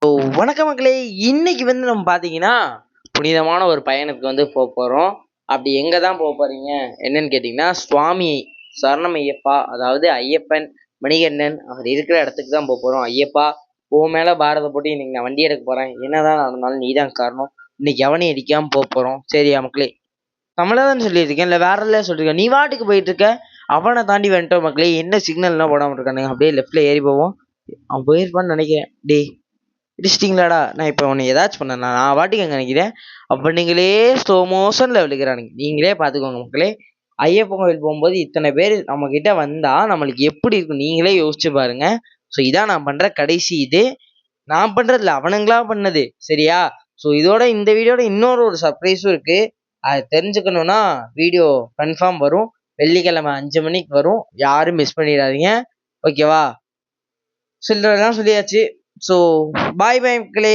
So வணக்கம் மக்களே. இன்னைக்கு நம்ம பார்த்தீங்கன்னா புனிதமான ஒரு பயணத்துக்கு போகிறோம். அப்படி எங்கே தான் போக போகிறீங்க என்னன்னு கேட்டிங்கன்னா, சுவாமி சரணம் ஐயப்பா, அதாவது ஐயப்பன் மணிகண்டன் அவர் இருக்கிற இடத்துக்கு தான் போக போகிறோம். ஐயப்பா, உன் மேலே பாரத போட்டு இன்னைக்கு நான் வண்டி எடுக்க போகிறேன், என்னதான் நடந்தாலும் நீ தான் காரணம், இன்னைக்கு எவனையும் அடிக்காமல் போக போகிறோம், சரியா மக்களே? தமிழதான் சொல்லியிருக்கேன், இல்லை வேற இல்லை சொல்லியிருக்கேன். நீ வாட்டுக்கு போயிட்டு இருக்க, அவனை தாண்டி வந்துட்டோம் மக்களே. என்ன சிக்னல்லாம் போடாமல் இருக்கானுங்க. அப்படியே லெஃப்டில் ஏறி போவோம். அவன் போயிருப்பான்னு நினைக்கிறேன். இடிச்சிட்டிங்களாடா, நான் இப்போ உன்னை ஏதாச்சும் பண்ணேன், நான் வாட்டிக்கு அங்கே நினைக்கிறேன். அப்போ நீங்களே ஸ்லோ மோஷனில் விழுக்கிறானுங்க. நீங்களே பார்த்துக்கோங்க மக்களே. ஐயப்பன் கோவில் போகும்போது இத்தனை பேர் நம்மக்கிட்ட வந்தால் நம்மளுக்கு எப்படி இருக்கும் நீங்களே யோசிச்சு பாருங்க. ஸோ இதான் நான் பண்ணுற கடைசி இது. நான் பண்ணுறதில்ல, அவனுங்களா பண்ணது, சரியா? ஸோ இதோட இந்த வீடியோட ஒரு சர்ப்ரைஸும் இருக்குது. அது தெரிஞ்சுக்கணுன்னா வீடியோ கன்ஃபார்ம் வரும். வெள்ளிக்கிழமை 5 மணிக்கு வரும். யாரும் மிஸ் பண்ணிடாதீங்க, ஓகேவா? சில்லறதான் சொல்லியாச்சு. ஸோ பாய் பாய் மக்களே.